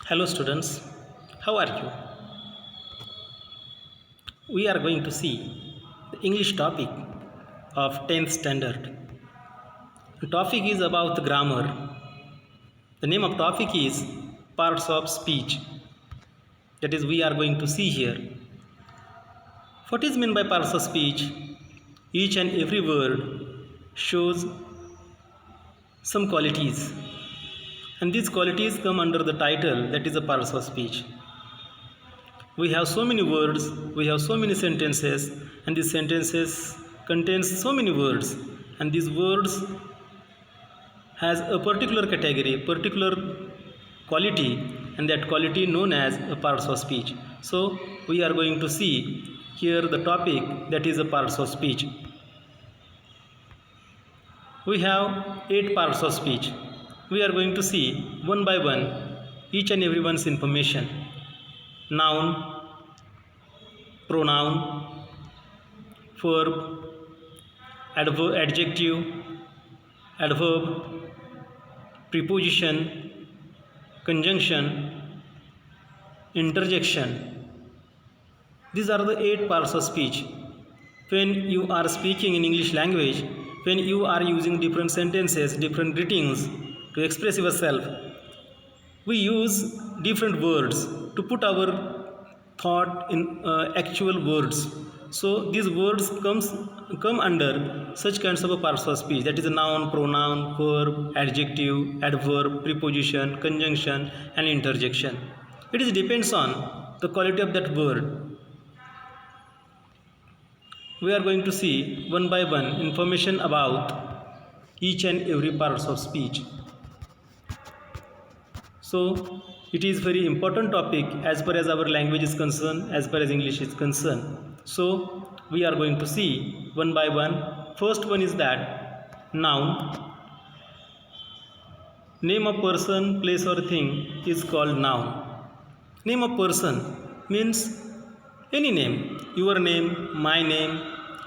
Hello students, how are you? We are going to see the English topic of 10th standard. The topic is about the grammar. The name of topic is parts of speech. That is we are going to see here. What is meant by parts of speech? Each and every word shows some qualities, and these qualities come under the title that is a parts of speech. We have so many words, we have so many sentences, and these sentences contains so many words, and these words has a particular category, particular quality, and that quality known as a parts of speech. So we are going to see here the topic that is a parts of speech. We have 8 parts of speech. We are going to see one by one each and everyone's information. Noun, pronoun, verb, adjective, adverb, preposition, conjunction, interjection. These are the 8 parts of speech. When you are speaking in English language, when you are using different sentences, different greetings to express yourself, we use different words to put our thought in actual words. So these words come under such kinds of a parts of speech, that is a noun, pronoun, verb, adjective, adverb, preposition, conjunction, and interjection. It is depends on the quality of that word. We are going to see one by one information about each and every parts of speech. So it is very important topic as far as our language is concerned, as far as English is concerned. So we are going to see one by one. First one is that noun. Name of person, place or thing is called noun. Name of person means any name, your name, my name,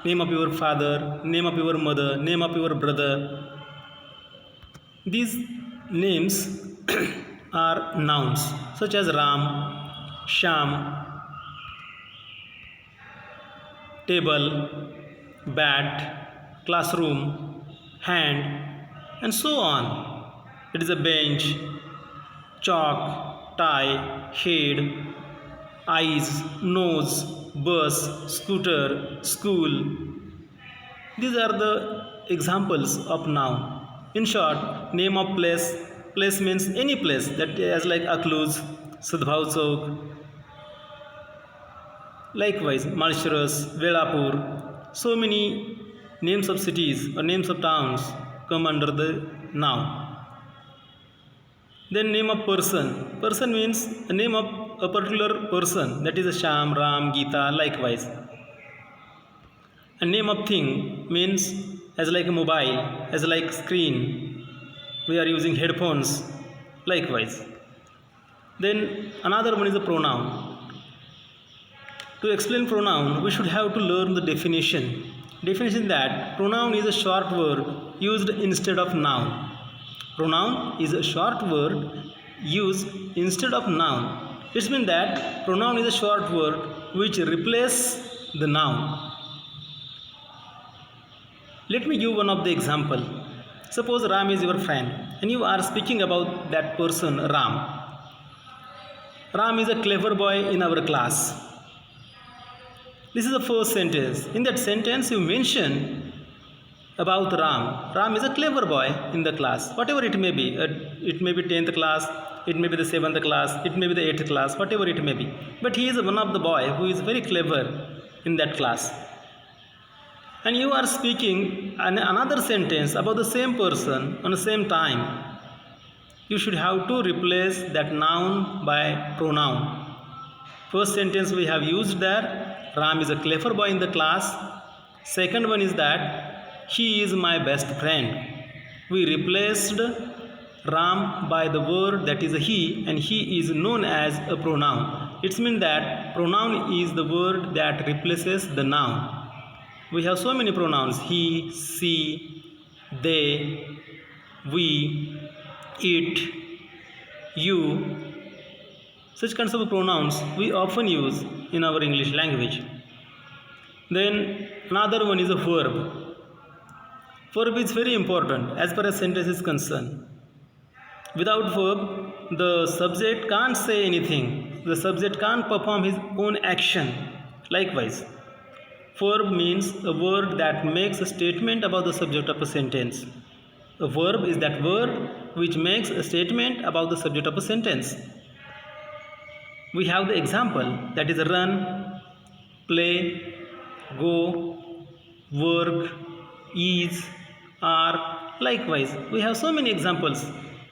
name of your father, name of your mother, name of your brother. These names are nouns such as Ram, Sham, table, bat, classroom, hand, and so on. It is a bench, chalk, tie, head, eyes, nose, bus, scooter, school. These are the examples of noun. In short, name of place. Place means any place, that is like Akluj, Sadbhav Chowk. Likewise, Malshrus, Velapur. So many names of cities or names of towns come under the noun. Then name of person. Person means a name of a particular person, that is a Sham, Ram, Gita, likewise. A name of thing means as like a mobile, as like screen. We are using headphones, likewise. Then another one is a pronoun. To explain pronoun, we should have to learn the definition. Definition that pronoun is a short word used instead of noun. Pronoun is a short word used instead of noun. It means that pronoun is a short word which replaces the noun. Let me give one of the example. Suppose Ram is your friend and you are speaking about that person Ram. Ram is a clever boy in our class. This is the first sentence. In that sentence you mention about Ram. Ram is a clever boy in the class. Whatever it may be. It may be 10th class, it may be the 7th class, it may be the 8th class, whatever it may be. But he is one of the boy who is very clever in that class. And you are speaking another sentence about the same person on the same time. You should have to replace that noun by pronoun. First sentence we have used there, Ram is a clever boy in the class. Second one is that he is my best friend. We replaced Ram by the word that is a he, and he is known as a pronoun. It means that pronoun is the word that replaces the noun. We have so many pronouns: he, she, they, we, it, you, Such kinds of pronouns we often use in our English language. Then another one is a verb. Verb is very important as far as sentence is concerned. Without verb, the subject can't say anything. The subject can't perform his own action. Likewise, verb means a word that makes a statement about the subject of a sentence. A verb is that word which makes a statement about the subject of a sentence. We have the example, that is run, play, go, work, is, are. Likewise, we have so many examples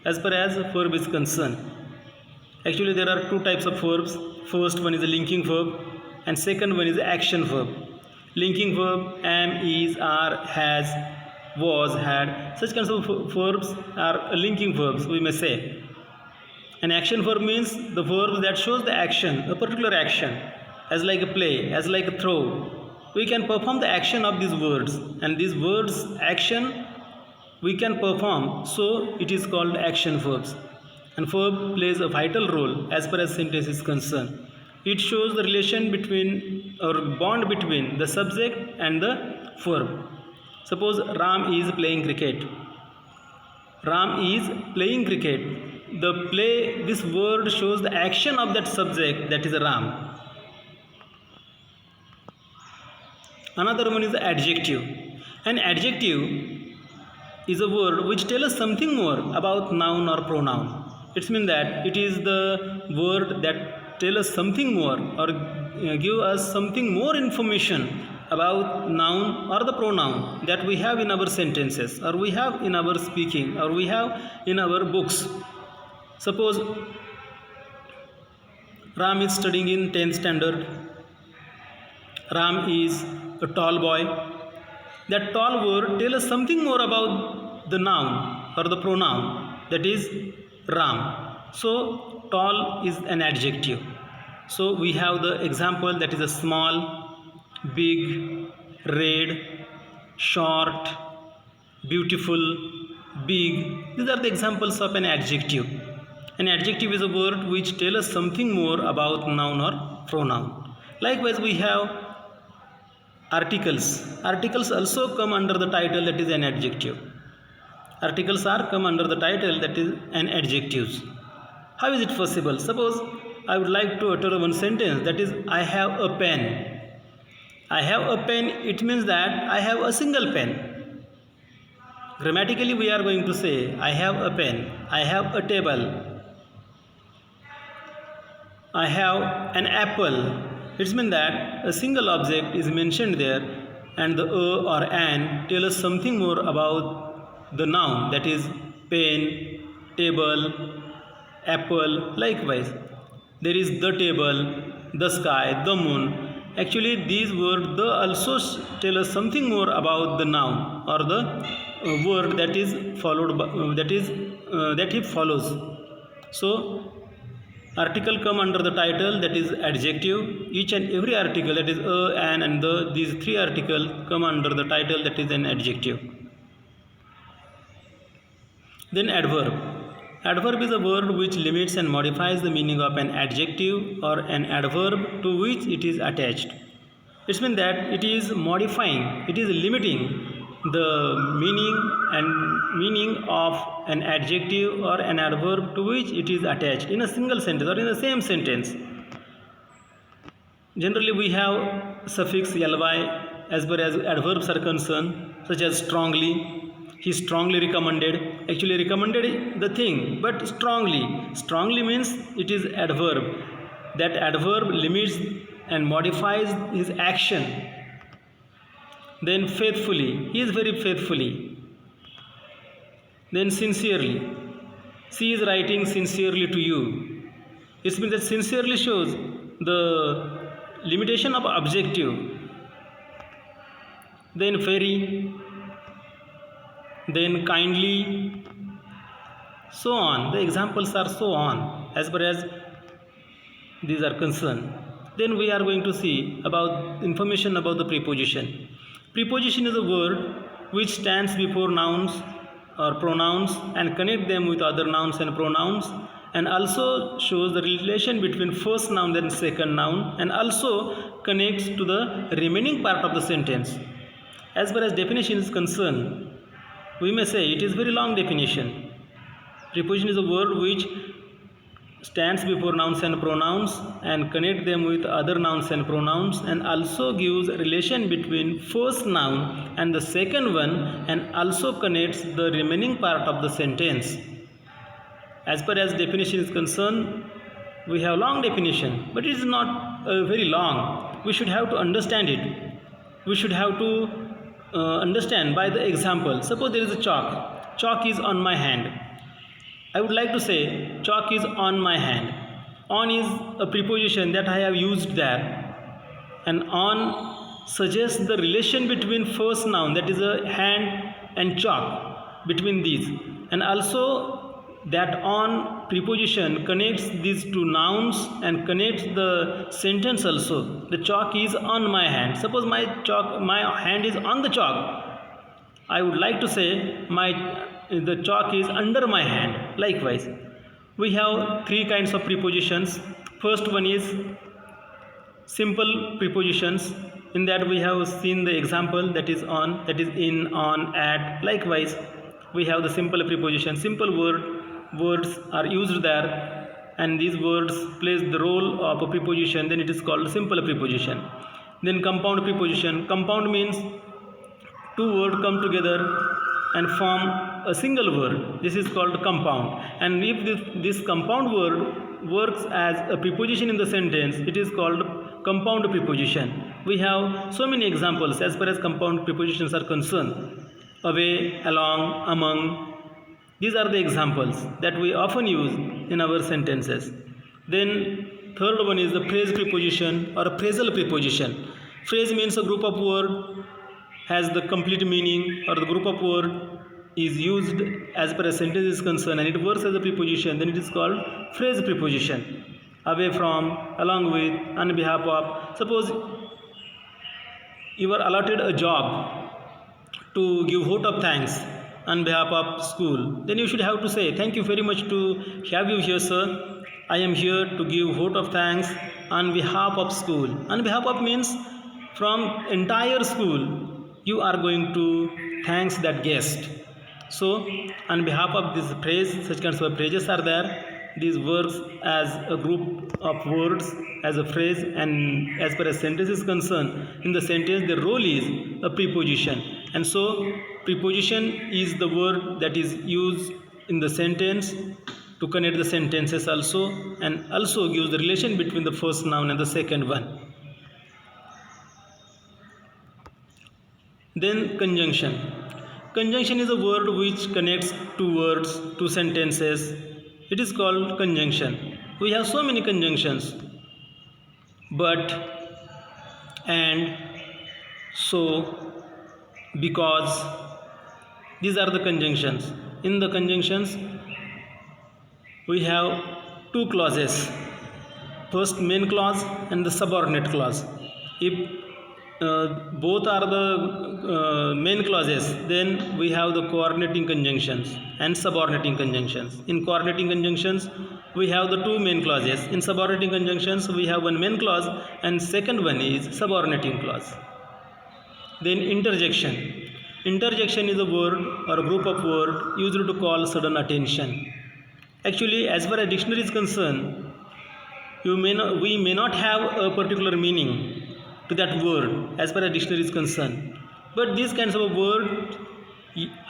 as far as verb is concerned. Actually, there are two types of verbs. First one is a linking verb and second one is the action verb. Linking verb, am, is, are, has, was, had. Such kinds of verbs are linking verbs, we may say. An action verb means the verb that shows the action, a particular action, as like a play, as like a throw. We can perform the action of these words, and these words action we can perform, so it is called action verbs. And verb plays a vital role as far as sentence is concerned. It shows the relation between or bond between the subject and the verb. Suppose Ram is playing cricket. Ram is playing cricket. The play, this word shows the action of that subject, that is Ram. Another one is the adjective. An adjective is a word which tells us something more about noun or pronoun. It means that it is the word that tells us something more or give us something more information about noun or the pronoun that we have in our sentences or we have in our speaking or we have in our books. Suppose Ram is studying in 10th standard. Ram is a tall boy. That tall word tells us something more about the noun or the pronoun, that is Ram. So tall is an adjective. So we have the example, that is a small, big, red, short, beautiful, big. These are the examples of an adjective. An adjective is a word which tells us something more about noun or pronoun. Likewise, we have articles. Articles also come under the title, that is an adjective. Articles are come under the title, that is an adjectives. How is it possible? Suppose I would like to utter one sentence, that is I have a pen. I have a pen, it means that I have a single pen. Grammatically we are going to say I have a pen, I have a table, I have an apple. It means that a single object is mentioned there and the a or an tell us something more about the noun, that is pen, table, apple. Likewise, there is the table, the sky, the moon. Actually, these words the also tell us something more about the noun or the word that is followed by, that it follows. So article come under the title, that is adjective. Each and every article, that is a, an and the, these three articles come under the title, that is an adjective. Then adverb. Adverb is a word which limits and modifies the meaning of an adjective or an adverb to which it is attached. It means that it is modifying, it is limiting the meaning of an adjective or an adverb to which it is attached in a single sentence or in the same sentence. Generally we have suffix ly as far as adverbs are concerned, such as strongly. He strongly recommended. Actually recommended the thing, but strongly. Strongly means it is adverb. That adverb limits and modifies his action. Then faithfully, he is very faithfully. Then sincerely, she is writing sincerely to you. It means that sincerely shows the limitation of objective. Then very, then kindly, so on. The examples are so on as far as these are concerned. Then we are going to see about information about the preposition. Preposition is a word which stands before nouns or pronouns and connect them with other nouns and pronouns and also shows the relation between first noun and second noun, and also connects to the remaining part of the sentence. As far as definition is concerned, we may say it is very long definition. Preposition is a word which stands before nouns and pronouns and connect them with other nouns and pronouns, and also gives relation between first noun and the second one, and also connects the remaining part of the sentence. As far as definition is concerned, we have long definition, but it is not very long. We should have to understand it. We should have to understand by the example. Suppose there is a chalk. Chalk is on my hand. I would like to say chalk is on my hand. On is a preposition that I have used there, and on suggests the relation between first noun, that is a hand, and chalk, between these, and also that on preposition connects these two nouns and connects the sentence also. The chalk is on my hand. Suppose my hand is on the chalk. I would like to say the chalk is under my hand. Likewise, we have three kinds of prepositions. First one is simple prepositions. In that we have seen the example, that is on, that is in, on, at. Likewise, we have the simple preposition. Simple words are used there, and these words plays the role of a preposition, then it is called simple preposition. Then compound preposition. Compound means two words come together and form a single word. This is called compound. And if this compound word works as a preposition in the sentence, it is called compound preposition. We have so many examples as far as compound prepositions are concerned. Away, along, among. These are the examples that we often use in our sentences. Then third one is the phrase preposition or a phrasal preposition. Phrase means a group of word has the complete meaning, or the group of word is used as per a sentence is concerned, and it works as a preposition. Then it is called phrase preposition. Away from, along with, on behalf of. Suppose you are allotted a job to give vote of thanks on behalf of school, then you should have to say, thank you very much to have you here, sir. I am here to give vote of thanks on behalf of school. On behalf of means from entire school you are going to thanks that guest. So on behalf of this phrase, such kinds of phrases are there. These works as a group of words, as a phrase, and as far as sentence is concerned, in the sentence the role is a preposition. And so preposition is the word that is used in the sentence to connect the sentences also, and also gives the relation between the first noun and the second one. Then conjunction. Conjunction is a word which connects two words, two sentences. It is called conjunction. We have so many conjunctions. But, and, so, because. These are the conjunctions. In the conjunctions, we have two clauses. First, main clause and the subordinate clause. If both are the main clauses, then we have the coordinating conjunctions and subordinating conjunctions. In coordinating conjunctions, we have the two main clauses. In subordinating conjunctions, we have one main clause and second one is subordinating clause. Then interjection. Interjection is a word or a group of words used to call sudden attention. Actually, as far as dictionary is concerned, we may not have a particular meaning to that word as far as dictionary is concerned. But these kinds of words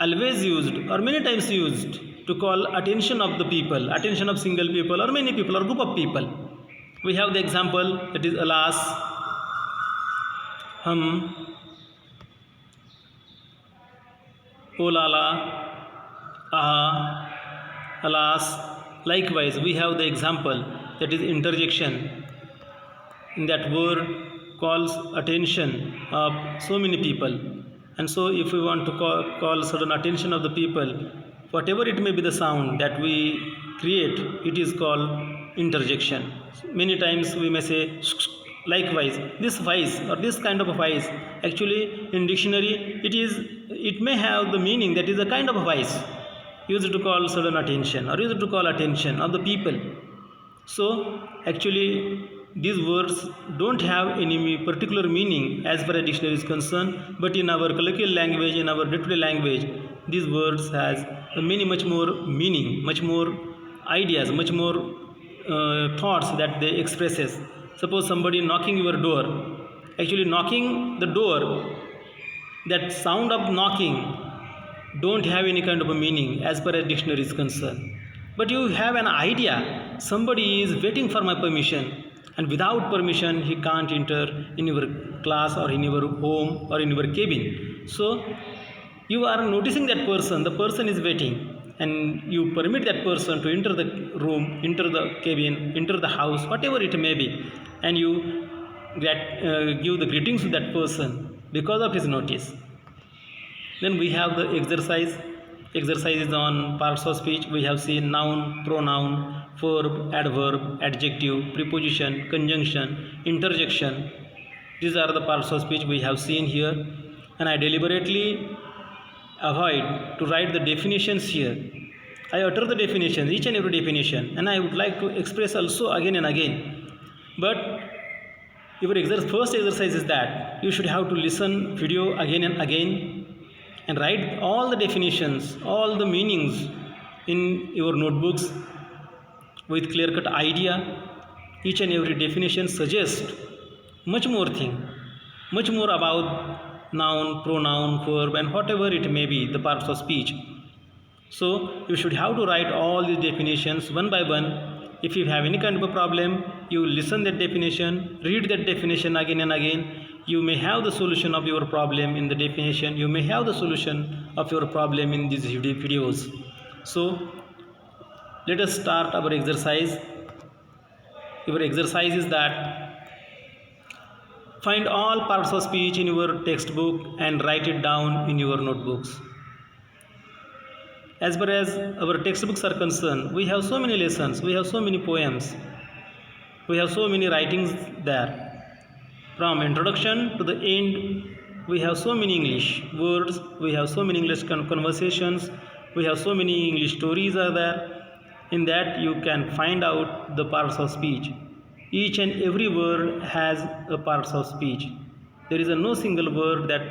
always used or many times used to call attention of the people, attention of single people or many people or group of people. We have the example, that is alas, hum, oh la la, aha, alas. Likewise, we have the example, that is interjection. In that word calls attention of so many people. And so if we want to call certain attention of the people, whatever it may be the sound that we create, it is called interjection. Many times we may say likewise. This voice or this kind of a voice, actually in dictionary it may have the meaning that is a kind of a voice. used to call sudden attention or used to call attention of the people. So actually these words don't have any particular meaning as far as dictionary is concerned, but in our colloquial language, in our day-to-day language, these words has many much more meaning, much more ideas, much more thoughts that they expresses. Suppose somebody knocking your door, actually knocking the door, that sound of knocking don't have any kind of a meaning as far as dictionary is concerned, but you have an idea somebody is waiting for my permission, and without permission he can't enter in your class or in your home or in your cabin. So you are noticing that the person is waiting, and you permit that person to enter the room, enter the cabin, enter the house, whatever it may be, and you give the greetings to that person because of his notice. Then we have the exercises on parts of speech. We have seen noun, pronoun, verb, adverb, adjective, preposition, conjunction, interjection. These are the parts of speech we have seen here, and I deliberately avoid to write the definitions here. I utter the definitions, each and every definition, and I would like to express also again and again. But your first exercise is that you should have to listen video again and again and write all the definitions, all the meanings in your notebooks with clear-cut idea. Each and every definition suggests much more thing, much more about noun, pronoun, verb, and whatever it may be, the parts of speech. So you should have to write all these definitions one by one. If you have any kind of a problem, you listen that definition, read that definition again and again. You may have the solution of your problem in the definition. You may have the solution of your problem in these videos. So let us start our exercise. Your exercise is that find all parts of speech in your textbook and write it down in your notebooks. As far as our textbooks are concerned, we have so many lessons, we have so many poems, we have so many writings there. From introduction to the end, we have so many English words, we have so many English conversations, we have so many English stories are there. In that you can find out the parts of speech. Each and every word has a parts of speech. There is no single word that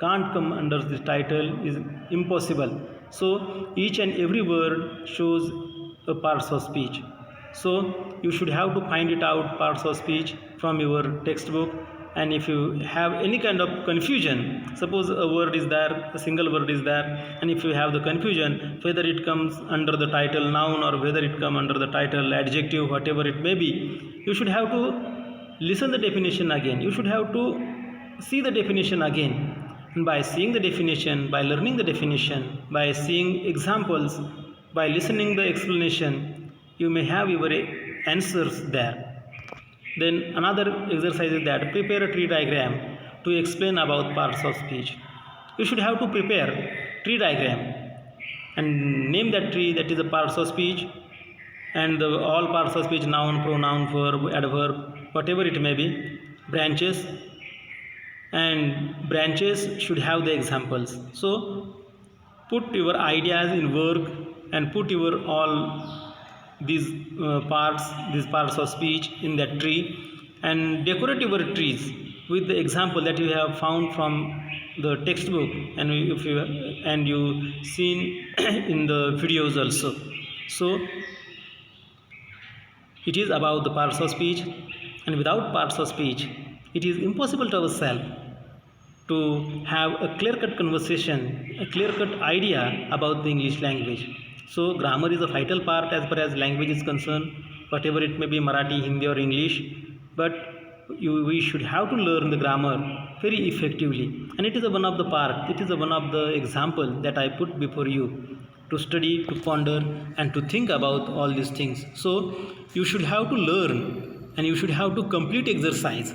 can't come under this title, is impossible. So each and every word shows a parts of speech. So you should have to find it out, parts of speech, from your textbook. And if you have any kind of confusion, suppose a word is there, a single word is there, and if you have the confusion whether it comes under the title noun or whether it comes under the title adjective, whatever it may be, you should have to listen the definition again. You should have to see the definition again. And by seeing the definition, by learning the definition, by seeing examples, by listening the explanation, you may have your answers there. Then another exercise is that prepare a tree diagram to explain about parts of speech. You should have to prepare tree diagram and name that tree, that is the parts of speech, and all parts of speech, noun, pronoun, verb, adverb, whatever it may be, branches, and branches should have the examples. So put your ideas in work and put your all these parts of speech in that tree, and decorate your trees with the example that you have found from the textbook, and you seen in the videos also. So it is about the parts of speech, and without parts of speech it is impossible to ourselves to have a clear-cut conversation, a clear-cut idea about the English language. So grammar is a vital part as far as language is concerned, whatever it may be, Marathi, Hindi or English, but we should have to learn the grammar very effectively, and it is one of the part, it is one of the example that I put before you to study, to ponder, and to think about all these things. So you should have to learn, and you should have to complete exercise.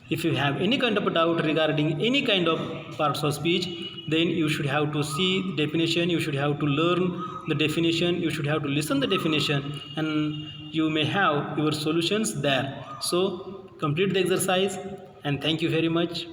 If you have any kind of a doubt regarding any kind of parts of speech, then you should have to see the definition, you should have to learn the definition, you should have to listen the definition, and you may have your solutions there. So complete the exercise, and thank you very much.